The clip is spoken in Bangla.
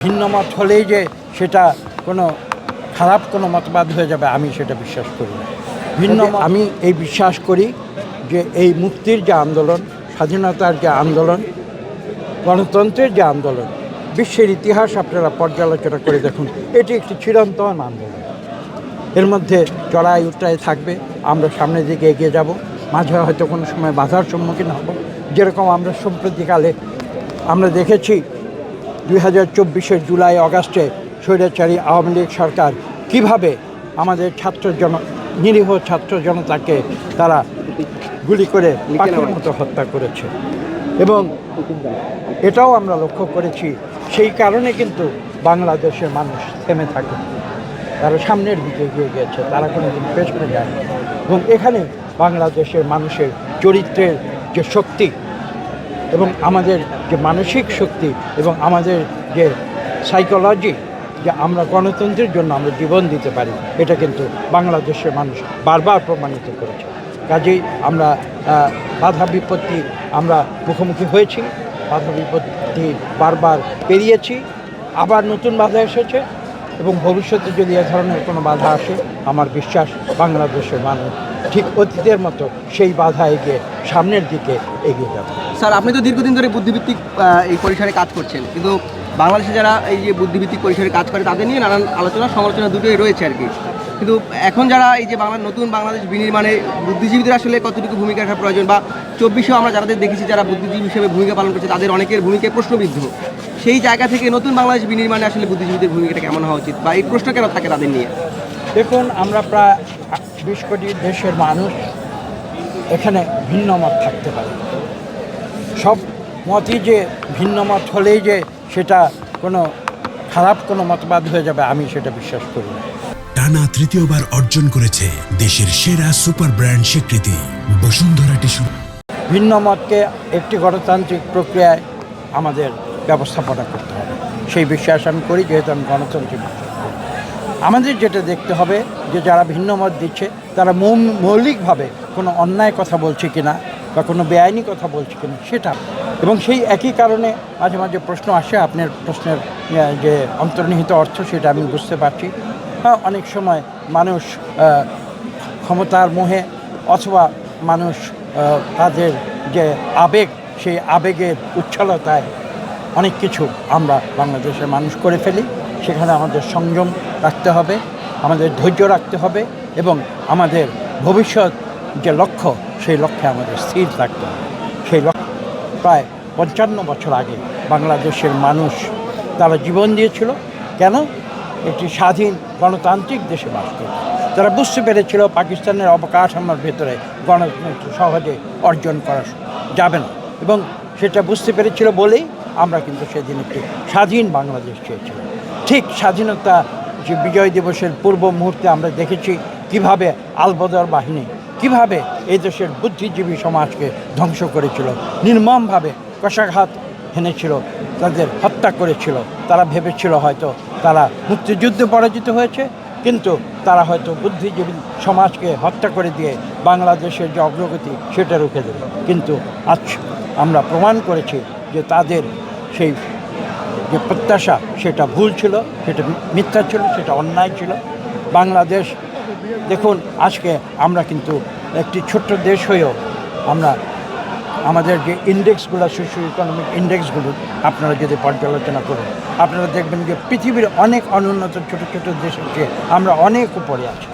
ভিন্নমত হলেই যে সেটা কোনো খারাপ কোনো মতবাদ হয়ে যাবে আমি সেটা বিশ্বাস করি না। আমি এই বিশ্বাস করি যে এই মুক্তির যে আন্দোলন, স্বাধীনতার যে আন্দোলন, গণতন্ত্রের যে আন্দোলন, বিশ্বের ইতিহাস আপনারা পর্যালোচনা করে দেখুন, এটি একটি চিরন্তন আন্দোলন। এর মধ্যে চড়াই উতরাই থাকবে, আমরা সামনের দিকে এগিয়ে যাব, মাঝে হয়তো কোনো সময় বাধার সম্মুখীন হব। যেরকম আমরা সম্প্রতিকালে আমরা দেখেছি 2024 জুলাই আগস্টে স্বৈরাচারী আওয়ামী লীগ সরকার কীভাবে আমাদের নিরীহ ছাত্র জনতাকে তারা গুলি করে পাখির মতো হত্যা করেছে। এবং এটাও আমরা লক্ষ্য করেছি, সেই কারণে কিন্তু বাংলাদেশের মানুষ থেমে থাকে, তারা সামনের দিকে এগিয়ে গিয়েছে, তারা কোনো দিন পেছনে যায়। এবং এখানে বাংলাদেশের মানুষের চরিত্রের যে শক্তি এবং আমাদের যে মানসিক শক্তি এবং আমাদের যে সাইকোলজি, যে আমরা গণতন্ত্রের জন্য আমরা জীবন দিতে পারি, এটা কিন্তু বাংলাদেশের মানুষ বারবার প্রমাণিত করেছে। কাজেই আমরা বাধা বিপত্তি আমরা মুখোমুখি হয়েছি, বাধা বিপত্তি বারবার পেরিয়েছি, আবার নতুন বাধা এসেছে এবং ভবিষ্যতে যদি এ ধরনের কোনো বাধা আসে, আমার বিশ্বাস বাংলাদেশের মানুষ ঠিক অতীতের মতো সেই বাধা এগিয়ে সামনের দিকে এগিয়ে যাবে। স্যার, আপনি তো দীর্ঘদিন ধরে বুদ্ধিভিত্তিক এই পরিসরে কাজ করছেন, কিন্তু বাংলাদেশে যারা এই যে বুদ্ধিভিত্তিক পরিসরে কাজ করে তাদের নিয়ে নানান আলোচনা সমালোচনা দুটোই রয়েছে আর কি। কিন্তু এখন যারা এই যে নতুন বাংলাদেশ বিনির্মাণে বুদ্ধিজীবীদের আসলে কতটুকু ভূমিকা রাখার প্রয়োজন, বা 24-এও আমরা যাদের দেখেছি যারা বুদ্ধিজীবী হিসেবে ভূমিকা পালন করছে তাদের অনেকের ভূমিকায় প্রশ্নবিদ্ধ, সেই জায়গা থেকে নতুন বাংলাদেশ বিনির্মাণে আসলে বুদ্ধিজীবীদের ভূমিকাটা কেমন হওয়া উচিত, বা এই প্রশ্ন কেন থাকে তাদের নিয়ে? দেখুন, আমরা প্রায় 20 কোটি দেশের মানুষ, এখানে ভিন্ন মত থাকতে পারে। সব মতই যে ভিন্ন মত হলেই যে সেটা কোনো খারাপ কোনো মতবাদ হয়ে যাবে আমি সেটা বিশ্বাস করি না। টানা তৃতীয়বার অর্জন করেছে দেশের সেরা সুপার ব্র্যান্ড স্বীকৃতি বসুন্ধরা টিস্যু। ভিন্ন মতকে একটি গণতান্ত্রিক প্রক্রিয়ায় আমাদের ব্যবস্থাপনা করতে হবে, সেই বিশ্বাস আমি করি, যেহেতু আমি গণতান্ত্রিক বিশ্বাস করি। আমাদের যেটা দেখতে হবে যে যারা ভিন্ন মত দিচ্ছে তারা মৌলিকভাবে কোনো অন্যায় কথা বলছে কিনা বা কোনো বেআইনি কথা বলছে কিনা সেটা, এবং সেই একই কারণে মাঝে মাঝে প্রশ্ন আসে। আপনার প্রশ্নের যে অন্তর্নিহিত অর্থ সেটা আমি বুঝতে পারছি। অনেক সময় মানুষ ক্ষমতার মোহে অথবা মানুষ তাদের যে আবেগ, সেই আবেগের উচ্ছলতায় অনেক কিছু আমরা বাংলাদেশের মানুষ করে ফেলি। সেখানে আমাদের সংযম রাখতে হবে, আমাদের ধৈর্য রাখতে হবে এবং আমাদের ভবিষ্যৎ যে লক্ষ্য, সেই লক্ষ্যে আমাদের স্থির থাকতে হবে। সেই লক্ষ্য প্রায় 55 বছর আগে বাংলাদেশের মানুষ তারা জীবন দিয়েছিল। কেন? একটি স্বাধীন গণতান্ত্রিক দেশে বাস করে তারা বুঝতে পেরেছিল পাকিস্তানের অবকাঠামোর ভেতরে গণতন্ত্র সহজে অর্জন করা যাবে না, এবং সেটা বুঝতে পেরেছিল বলেই আমরা কিন্তু সেদিন একটি স্বাধীন বাংলাদেশ চেয়েছিলাম। ঠিক স্বাধীনতা যে বিজয় দিবসের পূর্ব মুহূর্তে আমরা দেখেছি কিভাবে আলবদর বাহিনী কিভাবে এই দেশের বুদ্ধিজীবী সমাজকে ধ্বংস করেছিল, নির্মমভাবে কষাঘাত হেনেছিল, তাদের হত্যা করেছিল। তারা ভেবেছিল হয়তো তারা মুক্তিযুদ্ধে পরাজিত হয়েছে, কিন্তু তারা হয়তো বুদ্ধিজীবী সমাজকে হত্যা করে দিয়ে বাংলাদেশের যে অগ্রগতি সেটা রুখে দেবে। কিন্তু আজ আমরা প্রমাণ করেছি যে তাদের সেই যে প্রত্যাশা সেটা ভুল ছিল, সেটা মিথ্যা ছিল, সেটা অন্যায় ছিল। বাংলাদেশ দেখুন, আজকে আমরা কিন্তু একটি ছোট্ট দেশ হয়েও আমরা আমাদের যে ইন্ডেক্সগুলো, সোশিও ইকোনমিক ইন্ডেক্সগুলো আপনারা যদি পর্যালোচনা করুন, আপনারা দেখবেন যে পৃথিবীর অনেক অনুন্নত ছোটো ছোটো দেশের চেয়ে আমরা অনেক উপরে আছি।